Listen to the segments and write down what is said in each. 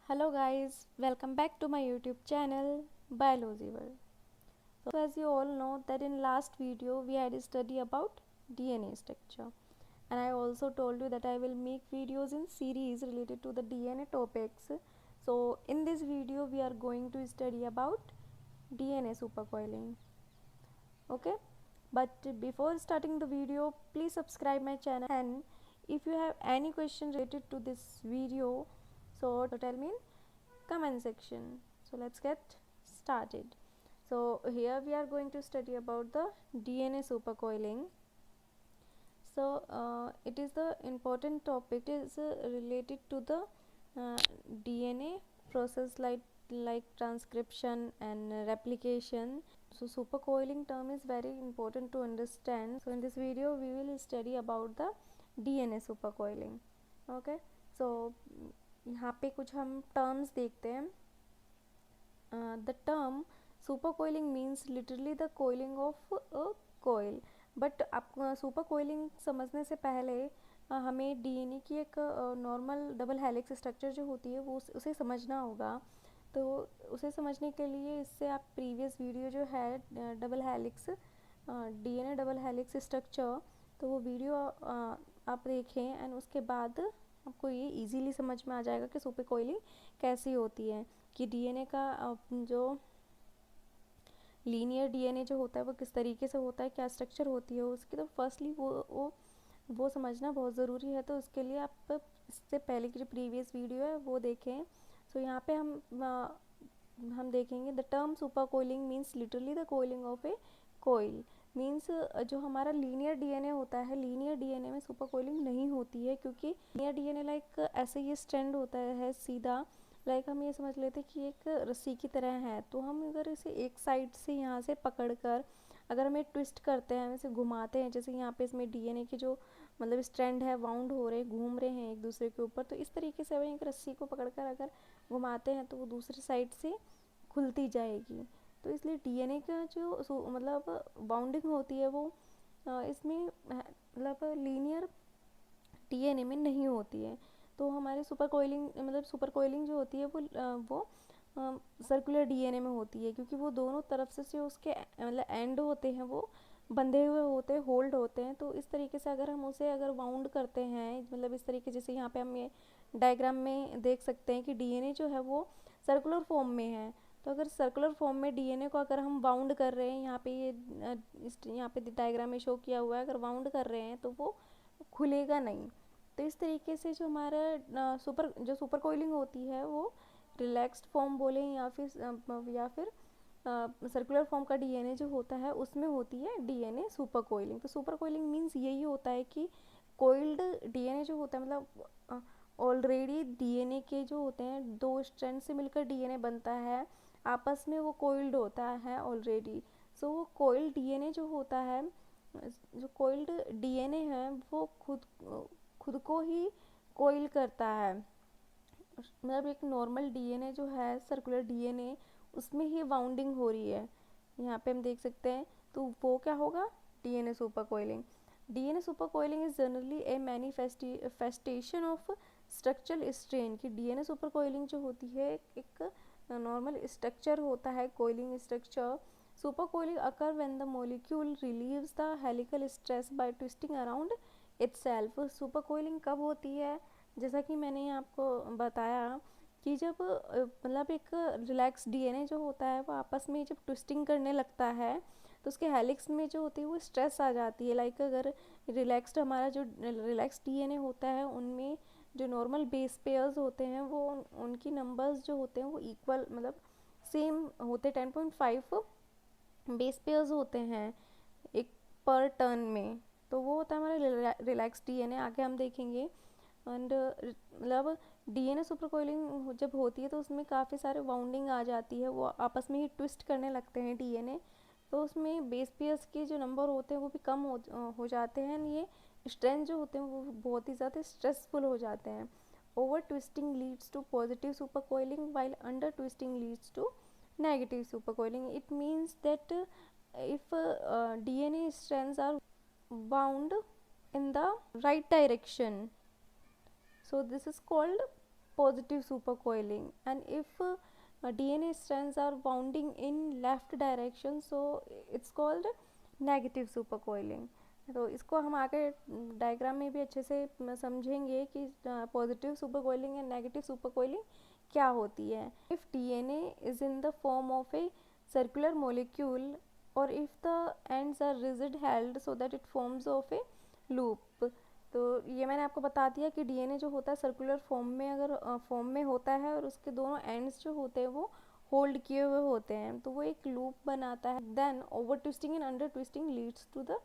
Hello guys, welcome back to my YouTube channel Biology World. So as you all know that in last video we had a study about DNA structure, and I also told you that I will make videos in series related to the DNA topics. So in this video we are going to study about DNA supercoiling. Okay, but before starting the video, please subscribe my channel, and if you have any question related to this video, so tell me in comment section. So let's get started. So here we are going to study about the DNA supercoiling. So it is the important topic. It is related to the DNA process like transcription and replication. So supercoiling term is very important to understand. So in this video we will study about the DNA supercoiling. Okay, so यहाँ पे कुछ हम terms देखते हैं. The term supercoiling means literally the coiling of a coil. But आप super coiling समझने से पहले हमें डीएनए की एक नॉर्मल डबल हेलिक्स स्ट्रक्चर जो होती है वो उसे समझना होगा. तो उसे समझने के लिए इससे आप प्रीवियस वीडियो जो है double helix DNA double helix structure, तो वो वीडियो आप देखें एंड उसके बाद आपको ये इजीली समझ में आ जाएगा कि सुपर कोइलिंग कैसी होती है, कि डीएनए का जो लीनियर डीएनए जो होता है वो किस तरीके से होता है, क्या स्ट्रक्चर होती है उसकी. तो फर्स्टली वो समझना बहुत ज़रूरी है. तो उसके लिए आप इससे पहले की जो प्रीवियस वीडियो है वो देखें. सो यहाँ पे हम देखेंगे the term super coiling means literally the coiling of a coil. Means जो हमारा लीनियर डीएनए होता है, लीनियर डीएनए में सुपर कोइलिंग नहीं होती है, क्योंकि लीनियर डीएनए लाइक ऐसे ये स्ट्रैंड होता है सीधा. लाइक हम ये समझ लेते हैं कि एक रस्सी की तरह है. तो हम अगर इसे एक साइड से यहाँ से पकड़ कर अगर हम ट्विस्ट करते हैं, इसे घुमाते हैं, जैसे यहाँ पे इसमें डीएनए की जो मतलब स्ट्रैंड है वाउंड हो रहे घूम रहे हैं एक दूसरे के ऊपर, तो इस तरीके से हम एक रस्सी को पकड़कर अगर घुमाते हैं तो वो दूसरी साइड से खुलती जाएगी. तो इसलिए डीएनए का जो मतलब बाउंडिंग होती है वो इसमें मतलब लीनियर डीएनए में नहीं होती है. तो हमारे सुपर कोइलिंग मतलब सुपर कोइलिंग जो होती है वो सर्कुलर डीएनए में होती है, क्योंकि वो दोनों तरफ से जो उसके मतलब एंड होते हैं वो बंधे हुए होते हैं, होल्ड होते हैं. तो इस तरीके से अगर हम उसे अगर वाउंड करते हैं, मतलब इस तरीके जैसे यहाँ पे हम ये डायग्राम में देख सकते हैं कि डीएनए जो है वो सर्कुलर फॉर्म में है. तो अगर सर्कुलर फॉर्म में डीएनए को अगर हम बाउंड कर रहे हैं, यहाँ पे ये यहाँ पे डायग्राम में शो किया हुआ है, अगर बाउंड कर रहे हैं तो वो खुलेगा नहीं. तो इस तरीके से जो हमारा सुपर कोइलिंग होती है वो रिलैक्स्ड फॉर्म बोले या फिर सर्कुलर फॉर्म का डीएनए जो होता है उसमें होती है डीएनए सुपर कोइलिंग. तो सुपर कोइलिंग मीन्स यही होता है कि कोइल्ड डीएनए जो होता है मतलब ऑलरेडी डीएनए के जो होते हैं दो स्ट्रैंड से मिलकर डीएनए बनता है, आपस में वो कोइल्ड होता है ऑलरेडी. सो वो कोइल्ड डीएनए जो होता है, जो कोइल्ड डीएनए है वो खुद को ही कोइल करता है. मतलब एक नॉर्मल डीएनए जो है सर्कुलर डीएनए उसमें ही वाउंडिंग हो रही है, यहाँ पे हम देख सकते हैं. तो वो क्या होगा, DNA super coiling. DNA super coiling is generally A manifestation of structural strain. की डीएनए सुपर कोइलिंग जो होती है एक नॉर्मल स्ट्रक्चर होता है, coiling structure. Super coiling occur when the molecule relieves the helical stress by twisting around itself. Super coiling कब होती है, जैसा कि मैंने आपको बताया कि जब मतलब एक रिलैक्स डीएनए जो होता है वो आपस में जब ट्विस्टिंग करने लगता है तो उसके हेलिक्स में जो होती है वो स्ट्रेस आ जाती है. लाइक अगर रिलैक्स्ड हमारा जो रिलैक्स डीएनए होता है उनमें जो नॉर्मल बेस पेयर्स होते हैं वो उनकी नंबर्स जो होते हैं वो इक्वल मतलब सेम होते 10.5 बेस पेयर्स होते हैं एक पर टर्न में. तो वो होता है हमारा रिलैक्स डीएनए. आगे हम देखेंगे. एंड मतलब डीएनए सुपर कोइलिंग जब होती है तो उसमें काफ़ी सारे वाउंडिंग आ जाती है, वो आपस में ही ट्विस्ट करने लगते हैं डीएनए. तो उसमें बेस पेयर्स के जो नंबर होते हैं वो भी कम हो जाते हैं. ये स्ट्रेंथ जो होते हैं वो बहुत ही ज़्यादा स्ट्रेसफुल हो जाते हैं. Over twisting leads to positive super coiling while under twisting leads to negative supercoiling. It means that if DNA strands are wound in the right direction, so this is called positive supercoiling, and if DNA strands are wounding in left direction, so it's called negative supercoiling. तो इसको हम आगे diagram में भी अच्छे से समझेंगे कि positive supercoiling and negative supercoiling क्या होती है. If DNA is in the form of a circular molecule और if the ends are rigid held so that it forms of a loop. तो ये मैंने आपको बता दिया कि डीएनए जो होता है सर्कुलर फॉर्म में अगर फॉर्म में होता है और उसके दोनों एंड्स जो होते हैं वो होल्ड किए हुए होते हैं तो वो एक लूप बनाता है. Then over twisting and under twisting leads to the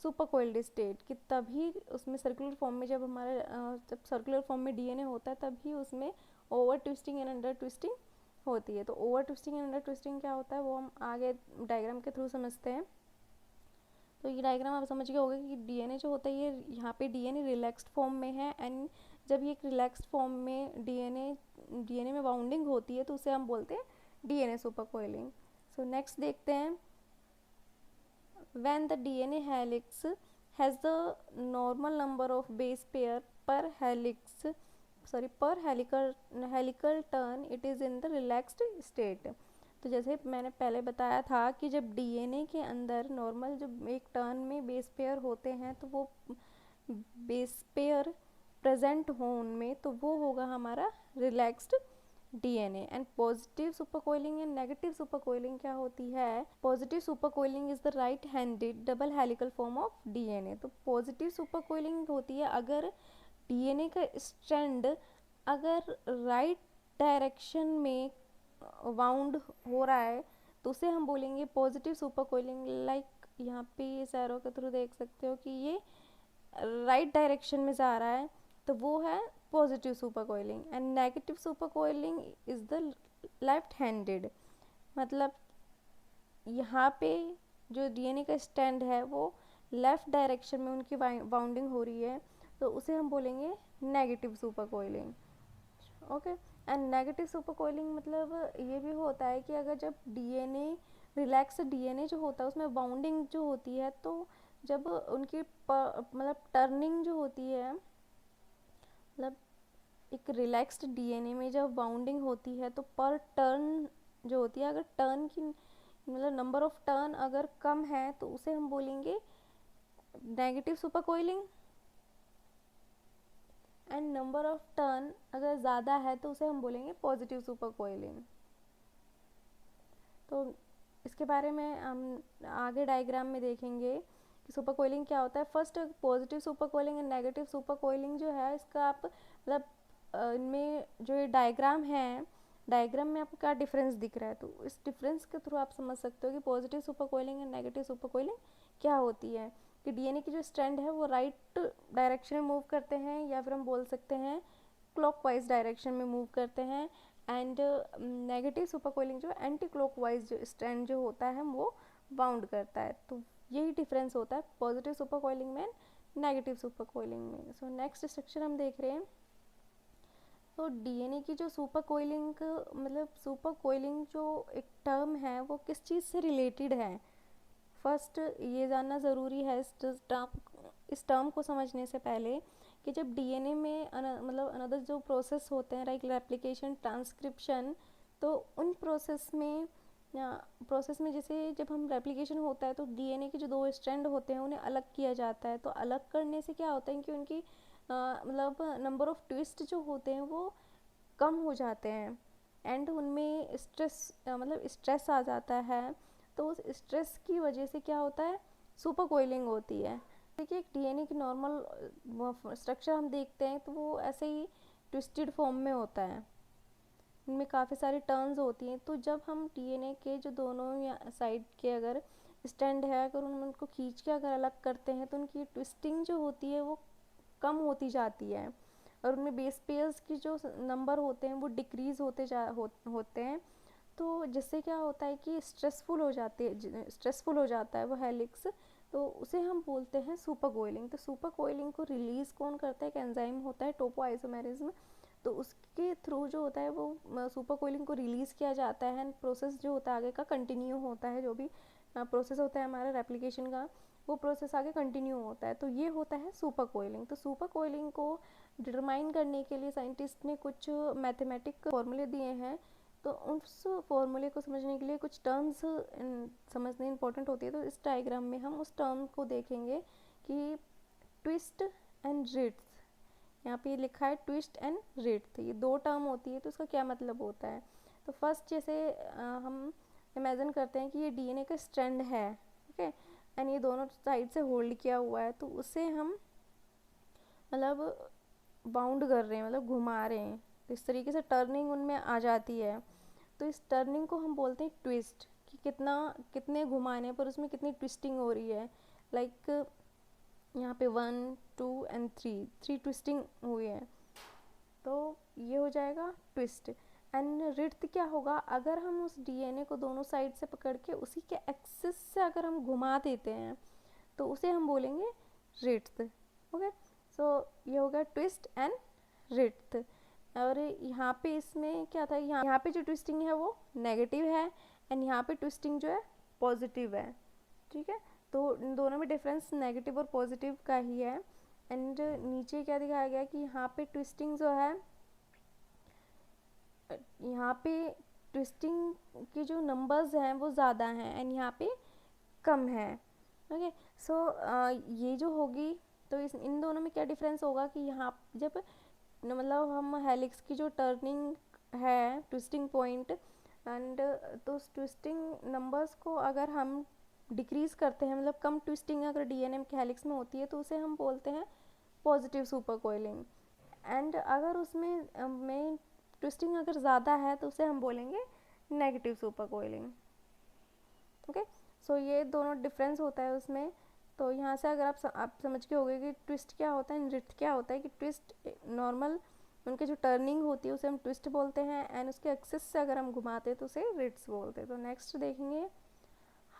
supercoiled state. कि तभी उसमें सर्कुलर फॉर्म में जब हमारा जब सर्कुलर फॉर्म में डीएनए होता है तभी उसमें over twisting and under twisting होती है. तो over twisting and under twisting क्या होता है वो हम आगे डायग्राम के थ्रू समझते हैं. तो ये डायग्राम आप समझ गए होंगे कि डीएनए जो होता है ये यहाँ पे डीएनए रिलैक्स्ड फॉर्म में है एंड जब ये एक रिलैक्स्ड फॉर्म में डीएनए में बाउंडिंग होती है तो उसे हम बोलते हैं डीएनए सुपरकोइलिंग. सो नेक्स्ट देखते हैं. When the DNA helix has the normal number of base pair per helical turn, it is in the relaxed state. तो जैसे मैंने पहले बताया था कि जब डीएनए के अंदर नॉर्मल जब एक टर्न में बेस पेयर होते हैं तो वो बेस पेयर प्रेजेंट हो उनमें तो वो होगा हमारा relaxed DNA. And positive supercoiling and negative supercoiling क्या होती है. Positive supercoiling is the right handed double helical form of DNA. तो पॉजिटिव सुपरकोइलिंग होती है अगर डीएनए का स्ट्रैंड अगर राइट डायरेक्शन में वाउंड हो रहा है तो उसे हम बोलेंगे पॉजिटिव सुपरकोइलिंग. लाइक यहाँ पे इस एरो के थ्रू देख सकते हो कि ये राइट डायरेक्शन में जा रहा है तो वो है positive supercoiling. And negative supercoiling is the left handed. मतलब यहाँ पे जो डीएनए का स्टैंड है वो लेफ्ट डायरेक्शन में उनकी बाउंडिंग हो रही है तो उसे हम बोलेंगे नेगेटिव सुपरकोइलिंग. ओके. एंड नेगेटिव सुपरकोइलिंग मतलब ये भी होता है कि अगर जब डीएनए रिलैक्स डीएनए जो होता है उसमें बाउंडिंग जो होती है तो जब उनकी मतलब टर्निंग जो होती है मतलब एक रिलैक्स्ड डीएनए में जब बाउंडिंग होती है तो पर टर्न जो होती है अगर टर्न की मतलब नंबर ऑफ टर्न अगर कम है तो उसे हम बोलेंगे negative supercoiling. And number of turn अगर ज़्यादा है तो उसे हम बोलेंगे पॉजिटिव सुपरकोइलिंग. तो इसके बारे में हम आगे डायग्राम में देखेंगे कि सुपरकोइलिंग क्या होता है. First positive supercoiling and negative सुपरकोइलिंग जो है इसका आप मतलब इनमें जो ये डायग्राम है डायग्राम में आपको क्या डिफरेंस दिख रहा है तो इस डिफरेंस के थ्रू आप समझ सकते हो कि positive supercoiling and negative supercoiling क्या होती है. कि डीएनए की जो स्ट्रैंड है वो राइट डायरेक्शन में मूव करते हैं या फिर हम बोल सकते हैं क्लॉकवाइज डायरेक्शन में मूव करते हैं. एंड नेगेटिव सुपरकोइलिंग जो एंटी क्लॉकवाइज जो स्ट्रैंड जो होता है वो बाउंड करता है. तो यही डिफरेंस होता है पॉजिटिव सुपरकोइलिंग में नेगेटिव सुपरकोइलिंग में. सो नेक्स्ट स्ट्रक्चर हम देख रहे हैं. तो डीएनए की जो सुपरकोइलिंग मतलब सुपरकोइलिंग जो एक टर्म है वो किस चीज़ से रिलेटेड है. फर्स्ट ये जानना ज़रूरी है इस टर्म को समझने से पहले कि जब डीएनए में मतलब अनदर जो प्रोसेस होते हैं लाइक रेप्लिकेशन ट्रांसक्रिप्शन तो उन प्रोसेस में जैसे जब हम रेप्लिकेशन होता है तो डीएनए के जो दो स्ट्रैंड होते हैं उन्हें अलग किया जाता है. तो अलग करने से क्या होता है कि उनकी मतलब नंबर ऑफ ट्विस्ट जो होते हैं वो कम हो जाते हैं एंड उनमें स्ट्रेस आ जाता है. तो उस स्ट्रेस की वजह से क्या होता है सुपरकोइलिंग होती है. देखिए एक डीएनए की नॉर्मल स्ट्रक्चर हम देखते हैं तो वो ऐसे ही ट्विस्टेड फॉर्म में होता है. इनमें काफ़ी सारी टर्न्स होती हैं. तो जब हम डीएनए के जो दोनों साइड के अगर स्टैंड है अगर उनको खींच के अगर अलग करते हैं तो उनकी ट्विस्टिंग जो होती है वो कम होती जाती है और उनमें बेस पेयर्स की जो नंबर होते हैं वो डिक्रीज होते हैं. तो जिससे क्या होता है कि स्ट्रेसफुल हो जाता है वो हेलिक्स. तो उसे हम बोलते हैं सुपरकोइलिंग. तो सुपरकोइलिंग को रिलीज़ कौन करता है. एक एंजाइम होता है टोपोआइसोमेरिज्म. तो उसके थ्रू जो होता है वो सुपरकोइलिंग को रिलीज़ किया जाता है एंड प्रोसेस जो होता है आगे का कंटिन्यू होता है. जो भी प्रोसेस होता है हमारा रेप्लिकेशन का वो प्रोसेस आगे कंटिन्यू होता है। तो ये होता है सुपर कोइलिंग। तो सुपर कोइलिंग को डिटरमाइन करने के लिए साइंटिस्ट ने कुछ मैथमेटिक फॉर्मूले दिए हैं। तो उस फॉर्मूले को समझने के लिए कुछ टर्म्स समझने इंपॉर्टेंट होती है। तो इस डायग्राम में हम उस टर्म को देखेंगे कि ट्विस्ट एंड रिट्स, यहाँ पे लिखा है ट्विस्ट एंड रिट्स, ये दो टर्म होती है। तो उसका क्या मतलब होता है? तो फर्स्ट जैसे हम इमेजिन करते हैं कि ये डीएनए का स्ट्रैंड है, ठीक है, एंड ये दोनों साइड से होल्ड किया हुआ है, तो उसे हम मतलब बाउंड कर रहे हैं, मतलब घुमा रहे हैं, तो इस तरीके से टर्निंग उनमें आ जाती है। तो इस टर्निंग को हम बोलते हैं ट्विस्ट, कि कितने घुमाने पर उसमें कितनी ट्विस्टिंग हो रही है। लाइक यहाँ पे 1 2 एंड 3 ट्विस्टिंग हुई है, तो ये हो जाएगा ट्विस्ट। एंड रिट्थ क्या होगा? अगर हम उस डीएनए को दोनों साइड से पकड़ के उसी के एक्सिस से अगर हम घुमा देते हैं तो उसे हम बोलेंगे रिट्थ। ओके, सो ये हो गया ट्विस्ट एंड रिट्थ। और यहाँ पे इसमें क्या था, यहाँ पे जो ट्विस्टिंग है वो नेगेटिव है एंड यहाँ पे ट्विस्टिंग जो है पॉजिटिव है, ठीक है। तो इन दोनों में डिफरेंस नेगेटिव और पॉजिटिव का ही है। एंड नीचे क्या दिखाया गया कि यहाँ पे ट्विस्टिंग जो है, यहाँ पे ट्विस्टिंग के जो नंबर्स हैं वो ज़्यादा हैं एंड यहाँ पे कम है। ओके, सो ये जो होगी, तो इन दोनों में क्या डिफरेंस होगा कि यहाँ जब मतलब हम हेलिक्स की जो टर्निंग है ट्विस्टिंग पॉइंट, एंड तो उस ट्विस्टिंग नंबर्स को अगर हम डिक्रीज़ करते हैं, मतलब कम ट्विस्टिंग अगर डीएनए के हेलिक्स में होती है तो उसे हम बोलते हैं पॉजिटिव सुपर कोइलिंग। एंड अगर उसमें में ट्विस्टिंग अगर ज़्यादा है तो उसे हम बोलेंगे नेगेटिव सुपर कोइलिंग। ओके, सो ये दोनों डिफरेंस होता है उसमें। तो यहाँ से अगर आप समझ के होंगे कि ट्विस्ट क्या होता है, रिट्थ क्या होता है। कि ट्विस्ट नॉर्मल उनके जो टर्निंग होती है उसे हम ट्विस्ट बोलते हैं एंड उसके एक्सिस से अगर हम घुमाते हैं तो उसे रिट्स बोलते हैं। तो नेक्स्ट देखेंगे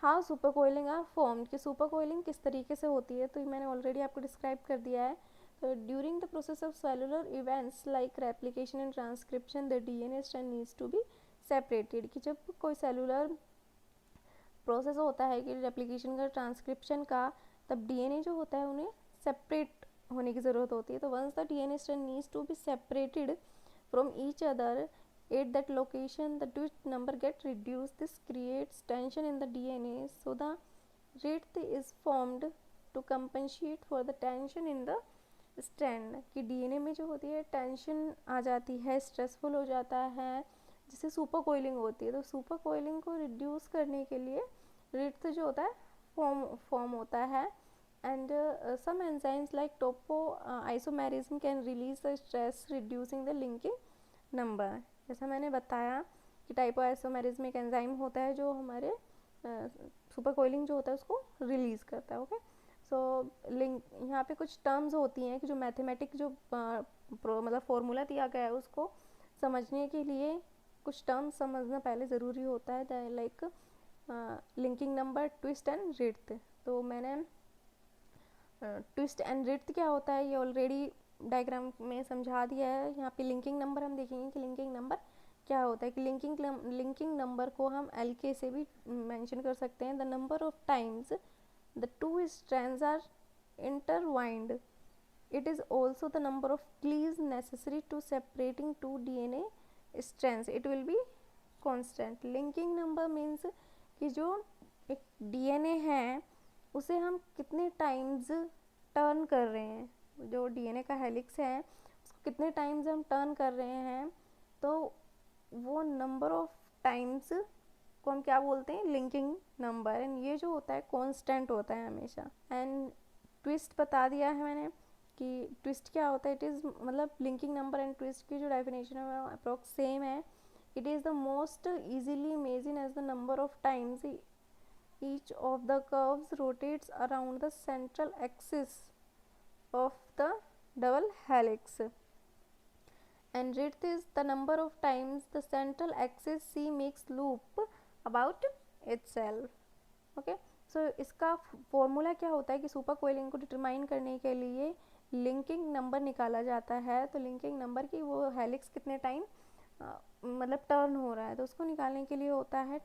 how super coiling are formed, कि सुपर कोइलिंग किस तरीके से होती है। तो मैंने ऑलरेडी आपको डिस्क्राइब कर दिया है। तो during the process of cellular events like replication and transcription the DNA strand needs to be separated, कि जब कोई सेलुलर प्रोसेस होता है कि रेप्लिकेशन का ट्रांसक्रिप्शन का, तब डीएनए जो होता है उन्हें सेपरेट होने की ज़रूरत होती है। तो once the DNA strand needs to be separated from each other at that location the twist number get reduced. This creates tension in the DNA, so the rate is formed to compensate for the tension in the strand, कि DNA में जो होती है tension आ जाती है, stressful हो जाता है, जिससे सुपर कोइलिंग होती है। तो सुपर कोइलिंग को रिड्यूस करने के लिए रिट्थ जो होता है फॉर्म होता है। And some enzymes like topo isomerism can release the stress reducing the linking number. जैसा मैंने बताया कि टाइपो आइसोमेरिज्म एक एंजाइम होता है जो हमारे सुपर कोइलिंग जो होता है उसको रिलीज़ करता है। ओके, सो लिंक यहाँ पे कुछ टर्म्स होती हैं कि जो मैथमेटिक जो मतलब फॉर्मूला दिया गया है उसको समझने के लिए कुछ टर्म्स समझना पहले ज़रूरी होता है, like linking number, twist and writhe. तो मैंने ट्विस्ट एंड रिट्थ क्या होता है ये ऑलरेडी डायग्राम में समझा दिया है। यहाँ पे लिंकिंग नंबर हम देखेंगे कि लिंकिंग नंबर क्या होता है। कि लिंकिंग नंबर को हम LK से भी मेंशन कर सकते हैं। The number of times the two strands are intertwined, it is also the number of cleaves necessary to separating two DNA strands, it will be constant. Linking number means कि जो एक DNA है उसे हम कितने टाइम्स टर्न कर रहे हैं, जो डीएनए का हेलिक्स है उसको कितने टाइम्स हम टर्न कर रहे हैं, तो वो नंबर ऑफ टाइम्स को हम क्या बोलते हैं, लिंकिंग नंबर। एंड ये जो होता है कांस्टेंट होता है हमेशा। एंड ट्विस्ट बता दिया है मैंने कि ट्विस्ट क्या होता है। इट इज़ मतलब लिंकिंग नंबर एंड ट्विस्ट की जो डेफिनेशन है वो अप्रॉक्स सेम है। It is the most easily imagine as the number of times each of the curves rotates around the central axis of the double helix, and width is the number of times the central axis C makes loop about itself. Okay, so इसका formula क्या होता है कि super coiling को determine करने के लिए linking number निकाला जाता है। तो लिंकिंग नंबर की वो हेलिक्स कितने टाइम मतलब टर्न हो रहा है, तो उसको निकालने के लिए होता है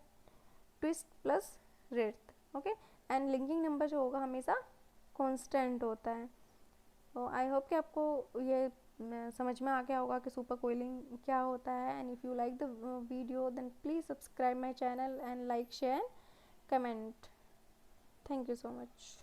twist plus writhe. Okay, and linking number जो होगा हमेशा कांस्टेंट होता है। तो आई होप कि आपको ये समझ में आ गया होगा कि सुपर कोइलिंग क्या होता है। And if you like the video then please subscribe my channel and like share comment. Thank you so much.